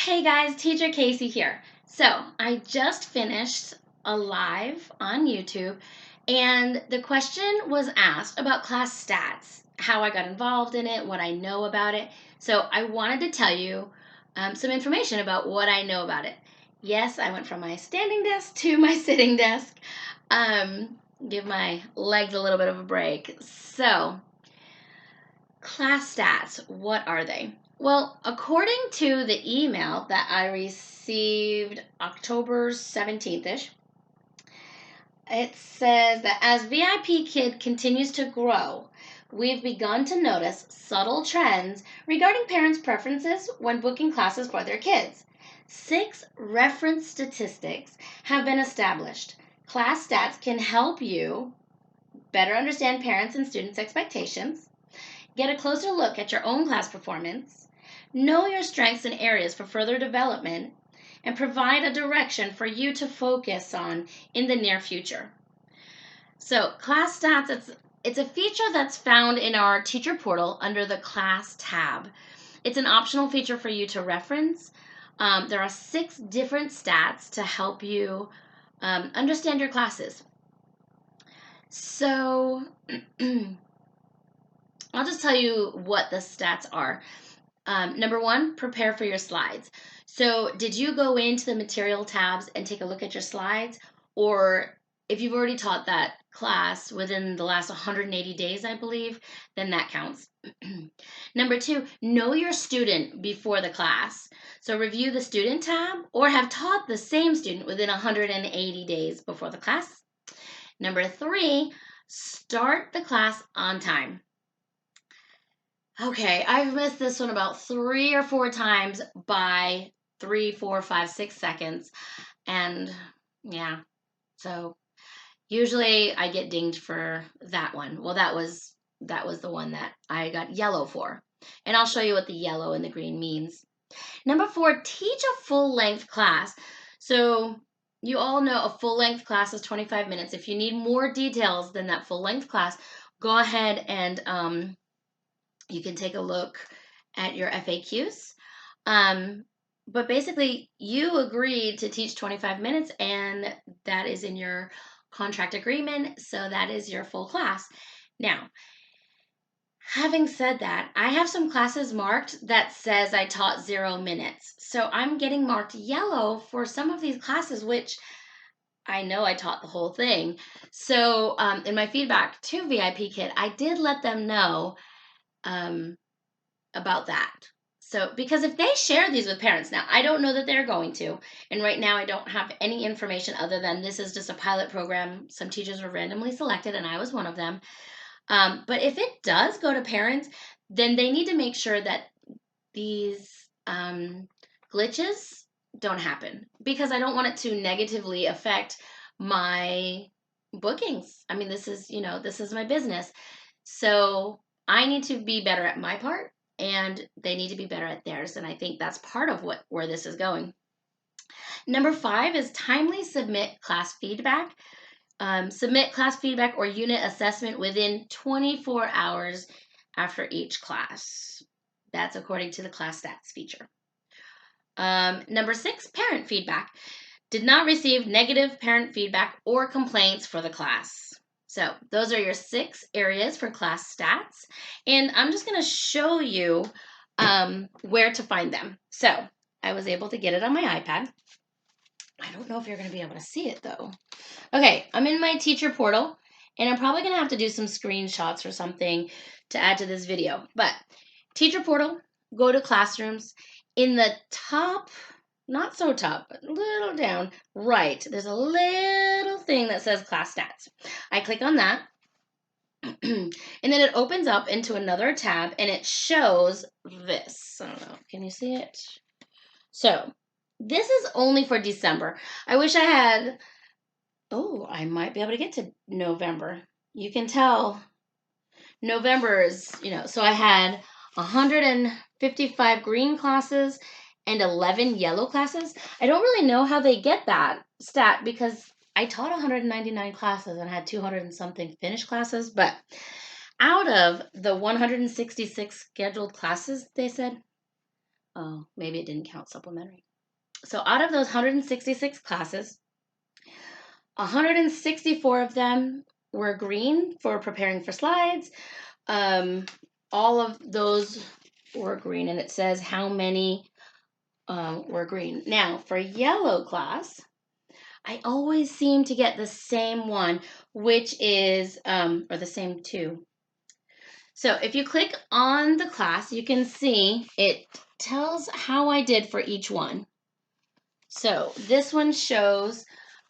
Hey guys, Teacher Casey here. So, I just finished a live on YouTube, and the question was asked about class stats, how I got involved in it, what I know about it. So, I wanted to tell you some information about what I know about it. Yes, I went from my standing desk to my sitting desk. Give my legs a little bit of a break. So, class stats, what are they? Well, according to the email that I received October 17th ish, it says that as VIPKid continues to grow, we've begun to notice subtle trends regarding parents' preferences when booking classes for their kids. 6 reference statistics have been established. Class stats can help you better understand parents' and students' expectations, get a closer look at your own class performance, know your strengths and areas for further development, and provide a direction for you to focus on in the near future. So, class stats, it's a feature that's found in our teacher portal under the class tab. It's an optional feature for you to reference. There are 6 different stats to help you understand your classes. So, I'll just tell you what the stats are. Number 1, prepare for your slides. So, did you go into the material tabs and take a look at your slides? Or if you've already taught that class within the last 180 days, I believe, then that counts. Number 2, know your student before the class. So, review the student tab or have taught the same student within 180 days before the class. Number 3, start the class on time. Okay, I've missed this one about 3 or 4 times by 3, 4, 5, 6 seconds. And yeah, so usually I get dinged for that one. Well, that was the one that I got yellow for. And I'll show you what the yellow and the green means. Number 4, teach a full-length class. So you all know a full-length class is 25 minutes. If you need more details than that full-length class, go ahead and you can take a look at your FAQs. But basically, you agreed to teach 25 minutes, and that is in your contract agreement, so that is your full class. Now, having said that, I have some classes marked that says I taught 0 minutes. So I'm getting marked yellow for some of these classes, which I know I taught the whole thing. So in my feedback to VIPKid, I did let them know about that. So, because if they share these with parents, now I don't know that they're going to, and right now I don't have any information other than this is just a pilot program. Some teachers were randomly selected, and I was one of them. But if it does go to parents, then they need to make sure that these glitches don't happen because I don't want it to negatively affect my bookings. I mean, this is my business. So I need to be better at my part and they need to be better at theirs. And I think that's part of where this is going. Number 5 is timely submit class feedback. Submit class feedback or unit assessment within 24 hours after each class. That's according to the class stats feature. Number 6, parent feedback. Did not receive negative parent feedback or complaints for the class. So those are your 6 areas for class stats. And I'm just going to show you where to find them. So I was able to get it on my iPad. I don't know if you're going to be able to see it though. Okay, I'm in my teacher portal and I'm probably going to have to do some screenshots or something to add to this video. But teacher portal, go to classrooms. In the top, not so top, but a little down, right, there's a little thing that says class stats. I click on that. And then it opens up into another tab and it shows this. I don't know, can you see it? So this is only for December. I wish I had, I might be able to get to November. You can tell November is, so I had 155 green classes and 11 yellow classes. I don't really know how they get that stat because I taught 199 classes and had 200 and something finished classes, but out of the 166 scheduled classes, they said Oh, maybe it didn't count supplementary. So out of those 166 classes, 164 of them were green for preparing for slides. All of those were green, and it says how many were green. Now, for yellow class, I always seem to get the same one, which is, or the same two. So if you click on the class, you can see it tells how I did for each one. So this one shows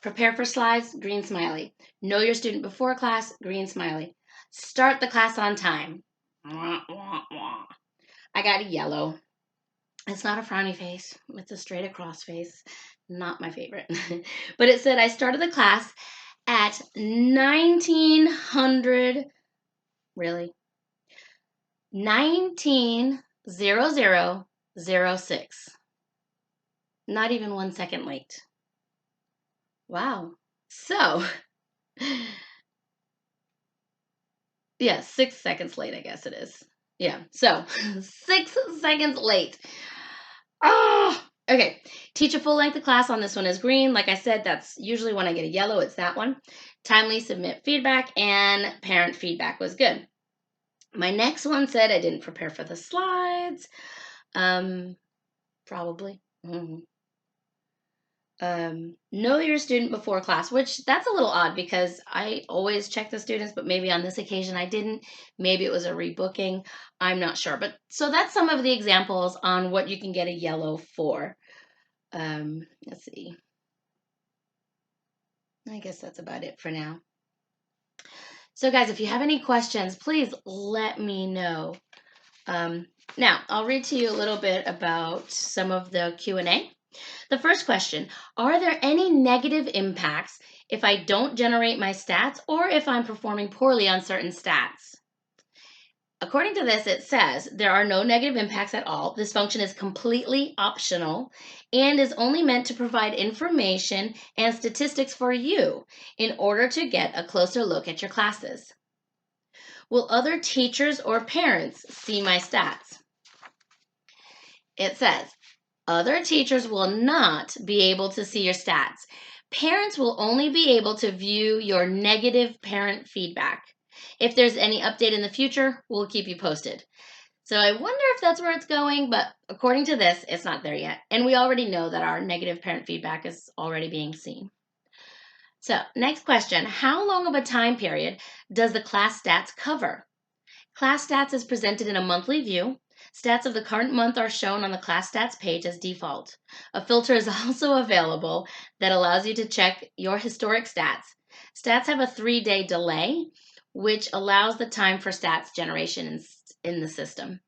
prepare for slides, green smiley. Know your student before class, green smiley. Start the class on time. I got a yellow. It's not a frowny face. It's a straight across face. Not my favorite. But it said I started the class at 1900, really? 190006. Not even 1 second late. Wow. So, yeah, 6 seconds late, I guess it is. Yeah, so 6 seconds late. Oh, okay. Teach a full length of class on this one is green. Like I said, that's usually when I get a yellow, it's that one. Timely submit feedback, and parent feedback was good. My next one said I didn't prepare for the slides. Probably. Know your student before class, which that's a little odd because I always check the students, but maybe on this occasion I didn't. Maybe it was a rebooking. I'm not sure. But so that's some of the examples on what you can get a yellow for. Let's see. I guess that's about it for now. So guys, if you have any questions, please let me know. Now, I'll read to you a little bit about some of the Q&A. The first question, are there any negative impacts if I don't generate my stats or if I'm performing poorly on certain stats? According to this, it says there are no negative impacts at all. This function is completely optional and is only meant to provide information and statistics for you in order to get a closer look at your classes. Will other teachers or parents see my stats? It says, other teachers will not be able to see your stats. Parents will only be able to view your negative parent feedback. If there's any update in the future, we'll keep you posted. So I wonder if that's where it's going, but according to this, it's not there yet. And we already know that our negative parent feedback is already being seen. So next question, how long of a time period does the class stats cover? Class stats is presented in a monthly view. Stats of the current month are shown on the class stats page as default. A filter is also available that allows you to check your historic stats. Stats have a 3-day delay, which allows the time for stats generation in the system.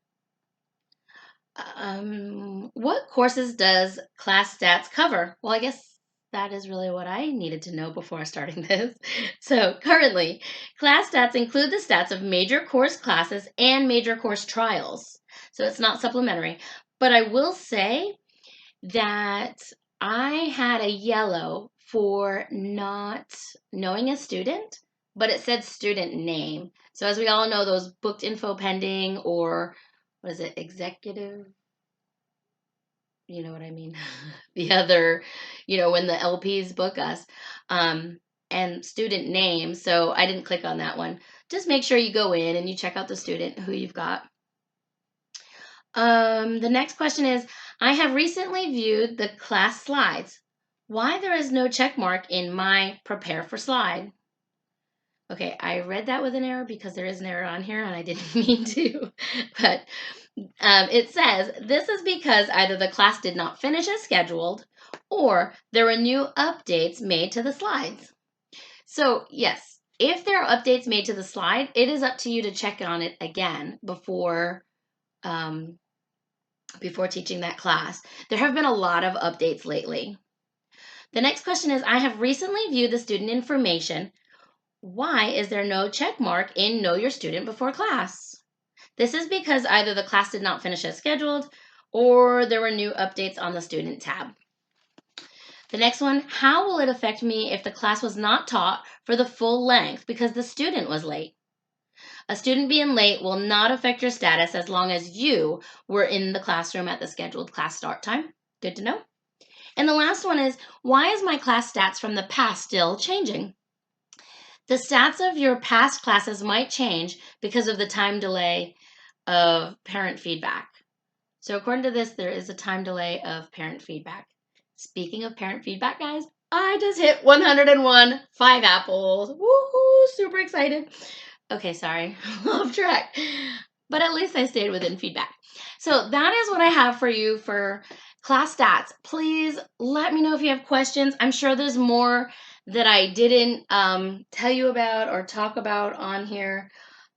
What courses does class stats cover? Well, I guess that is really what I needed to know before starting this. So currently, class stats include the stats of major course classes and major course trials. So it's not supplementary. But I will say that I had a yellow for not knowing a student, but it said student name. So as we all know, those booked info pending or what is it, executive? You know what I mean? The other, when the LPs book us, and student name. So I didn't click on that one. Just make sure you go in and you check out the student who you've got. The next question is, I have recently viewed the class slides. Why there is no check mark in my prepare for slide? Okay, I read that with an error because there is an error on here and I didn't mean to. But it says this is because either the class did not finish as scheduled or there were new updates made to the slides. So yes, if there are updates made to the slide, it is up to you to check on it again before teaching that class. There have been a lot of updates lately. The next question is, I have recently viewed the student information. Why is there no check mark in Know Your Student before class? This is because either the class did not finish as scheduled or there were new updates on the student tab. The next one, how will it affect me if the class was not taught for the full length because the student was late? A student being late will not affect your status as long as you were in the classroom at the scheduled class start time. Good to know. And the last one is, why is my class stats from the past still changing? The stats of your past classes might change because of the time delay of parent feedback. So according to this, there is a time delay of parent feedback. Speaking of parent feedback, guys, I just hit 101, 5 apples. Woohoo, super excited. Okay, sorry, off track. But at least I stayed within feedback. So that is what I have for you for class stats. Please let me know if you have questions. I'm sure there's more that I didn't tell you about or talk about on here.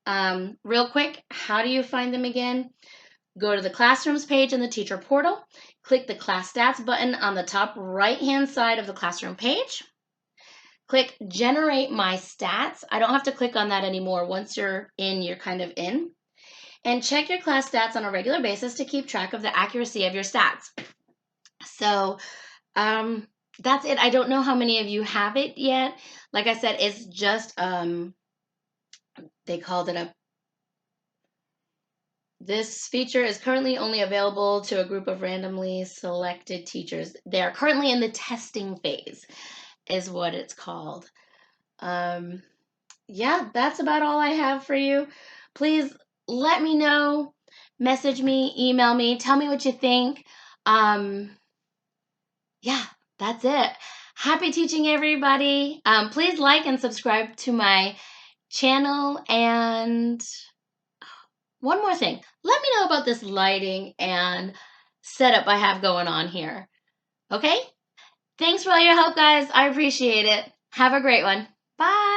Real quick, how do you find them again? Go to the Classrooms page in the teacher portal, click the Class Stats button on the top right-hand side of the classroom page. Click Generate My Stats. I don't have to click on that anymore. Once you're in, you're kind of in. And check your class stats on a regular basis to keep track of the accuracy of your stats. So that's it. I don't know how many of you have it yet. Like I said, it's just, they called it a This feature is currently only available to a group of randomly selected teachers. They are currently in the testing phase, is what it's called. Yeah, that's about all I have for you. Please let me know, message me, email me, tell me what you think. Yeah, that's it. Happy teaching, everybody. Please like and subscribe to my channel. And one more thing, let me know about this lighting and setup I have going on here. Okay? Thanks for all your help, guys. I appreciate it. Have a great one. Bye.